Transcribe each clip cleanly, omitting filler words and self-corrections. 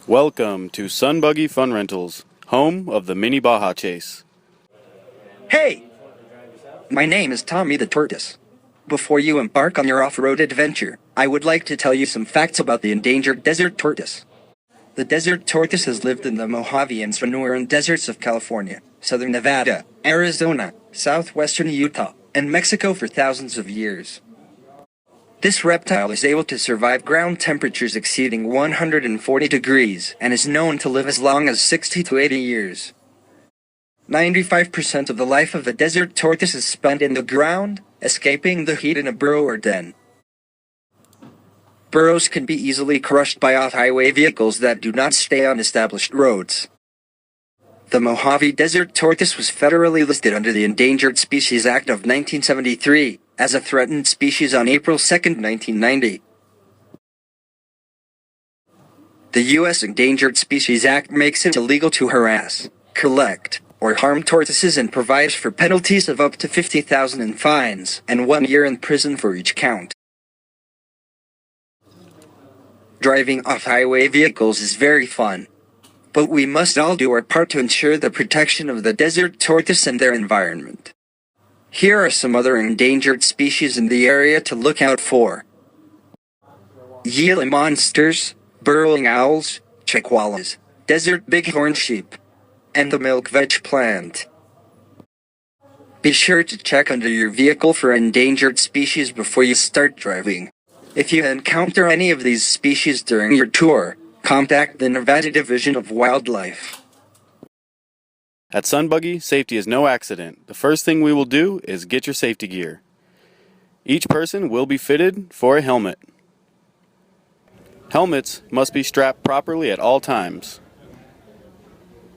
Welcome to SunBuggy Fun Rentals, home of the Mini Baja Chase. Hey! My name is Tommy the Tortoise. Before you embark on your off-road adventure, I would like to tell you some facts about the endangered desert tortoise. The desert tortoise has lived in the Mojave and Sonoran deserts of California, southern Nevada, Arizona, southwestern Utah, and Mexico for thousands of years. This reptile is able to survive ground temperatures exceeding 140 degrees and is known to live as long as 60 to 80 years. 95% of the life of the desert tortoise is spent in the ground, escaping the heat in a burrow or den. Burrows can be easily crushed by off-highway vehicles that do not stay on established roads. The Mojave Desert Tortoise was federally listed under the Endangered Species Act of 1973 as a threatened species on April 2, 1990. The U.S. Endangered Species Act makes it illegal to harass, collect, or harm tortoises and provides for penalties of up to $50,000 in fines and 1 year in prison for each count. Driving off-highway vehicles is very fun, but we must all do our part to ensure the protection of the desert tortoise and their environment. Here are some other endangered species in the area to look out for: Gila monsters, burrowing owls, chihuahuas, desert bighorn sheep, and the milkvetch plant. Be sure to check under your vehicle for endangered species before you start driving. If you encounter any of these species during your tour, contact the Nevada Division of Wildlife. At SunBuggy, safety is no accident. The first thing we will do is get your safety gear. Each person will be fitted for a helmet. Helmets must be strapped properly at all times.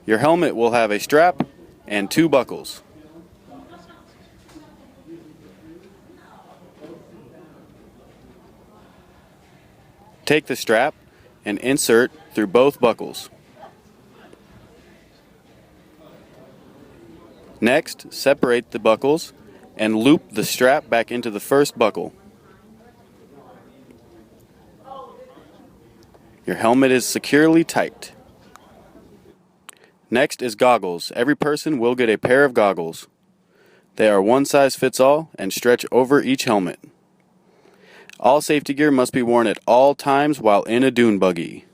Your helmet will have a strap and 2 buckles. Take the strap and insert through both buckles. Next, separate the buckles and loop the strap back into the first buckle. Your helmet is securely tight. Next is goggles. Every person will get a pair of goggles. They are one size fits all and stretch over each helmet. All safety gear must be worn at all times while in a dune buggy.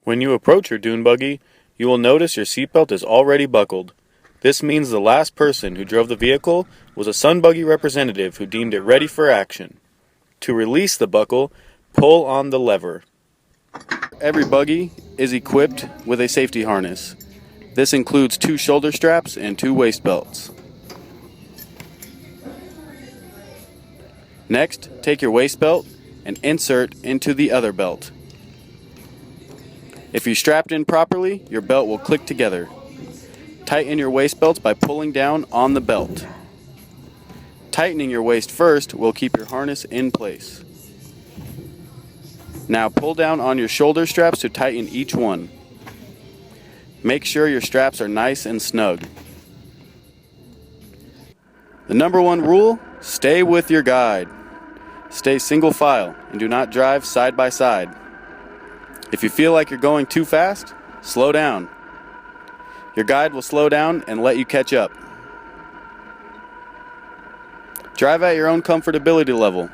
When you approach your dune buggy, you will notice your seatbelt is already buckled. This means the last person who drove the vehicle was a SunBuggy representative who deemed it ready for action. To release the buckle, pull on the lever. Every buggy is equipped with a safety harness. This includes 2 shoulder straps and 2 waist belts. Next, take your waist belt and insert into the other belt. If you strapped in properly, your belt will click together. Tighten your waist belts by pulling down on the belt. Tightening your waist first will keep your harness in place. Now pull down on your shoulder straps to tighten each one. Make sure your straps are nice and snug. The number 1 rule: stay with your guide. Stay single file and do not drive side by side. If you feel like you're going too fast, slow down. Your guide will slow down and let you catch up. Drive at your own comfortability level.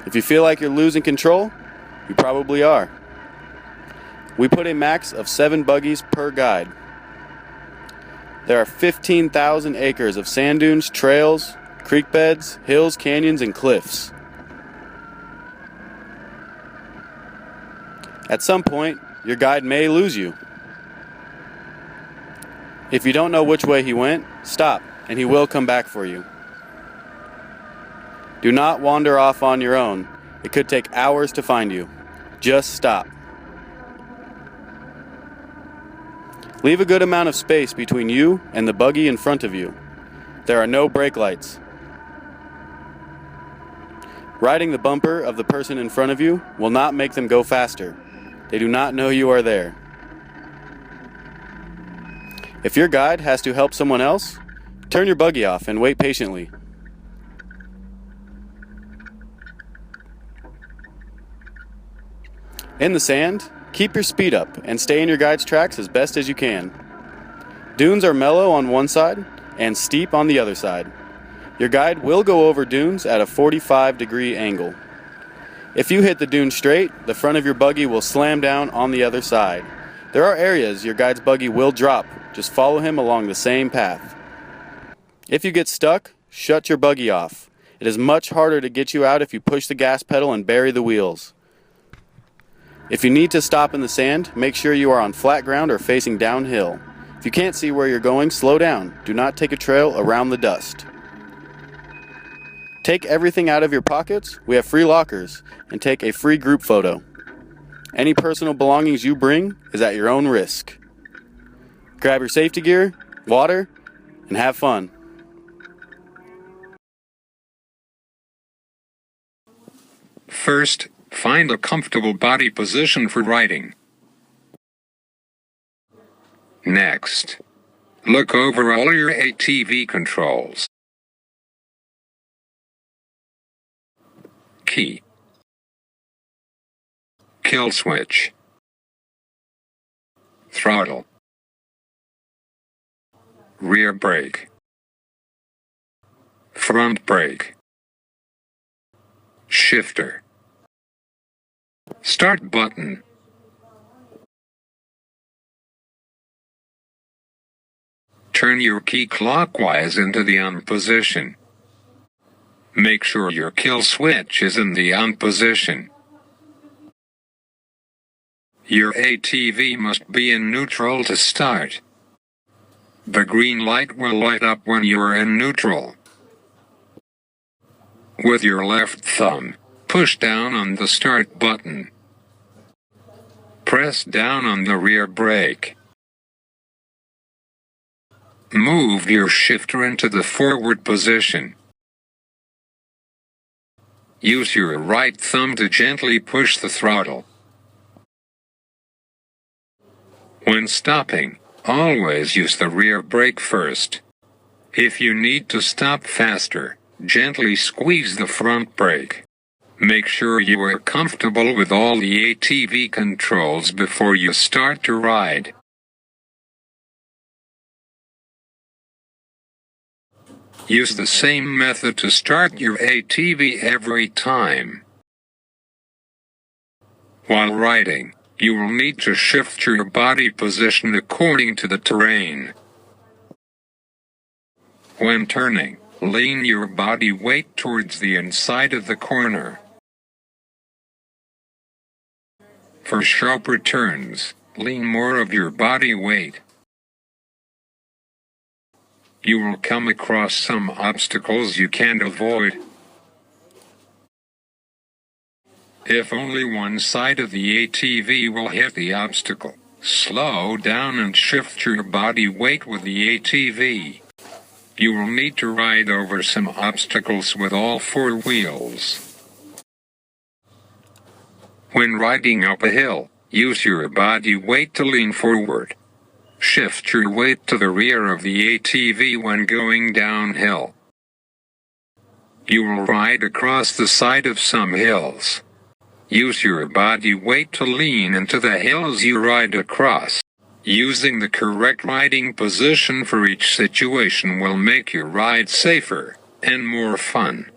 If you feel like you're losing control, you probably are. We put a max of 7 buggies per guide. There are 15,000 acres of sand dunes, trails, creek beds, hills, canyons, and cliffs. At some point, your guide may lose you. If you don't know which way he went, stop, and he will come back for you. Do not wander off on your own. It could take hours to find you. Just stop. Leave a good amount of space between you and the buggy in front of you. There are no brake lights. Riding the bumper of the person in front of you will not make them go faster. They do not know you are there. If your guide has to help someone else, turn your buggy off and wait patiently. In the sand, keep your speed up and stay in your guide's tracks as best as you can. Dunes are mellow on one side and steep on the other side. Your guide will go over dunes at a 45-degree angle. If you hit the dune straight, the front of your buggy will slam down on the other side. There are areas your guide's buggy will drop. Just follow him along the same path. If you get stuck, shut your buggy off. It is much harder to get you out if you push the gas pedal and bury the wheels. If you need to stop in the sand, make sure you are on flat ground or facing downhill. If you can't see where you're going, slow down. Do not take a trail around the dust. Take everything out of your pockets, we have free lockers, and take a free group photo. Any personal belongings you bring is at your own risk. Grab your safety gear, water, and have fun. First, find a comfortable body position for riding. Next, look over all your ATV controls. Key, kill switch, throttle, rear brake, front brake, shifter, start button. Turn your key clockwise into the on position. Make sure your kill switch is in the on position. Your ATV must be in neutral to start. The green light will light up when you are in neutral. With your left thumb, push down on the start button. Press down on the rear brake. Move your shifter into the forward position. Use your right thumb to gently push the throttle. When stopping, always use the rear brake first. If you need to stop faster, gently squeeze the front brake. Make sure you are comfortable with all the ATV controls before you start to ride. Use the same method to start your ATV every time. While riding, you will need to shift your body position according to the terrain. When turning, lean your body weight towards the inside of the corner. For sharper turns, lean more of your body weight. You will come across some obstacles you can't avoid. If only one side of the ATV will hit the obstacle, slow down and shift your body weight with the ATV. You will need to ride over some obstacles with all four wheels. When riding up a hill, use your body weight to lean forward. Shift your weight to the rear of the ATV when going downhill. You will ride across the side of some hills. Use your body weight to lean into the hills you ride across. Using the correct riding position for each situation will make your ride safer and more fun.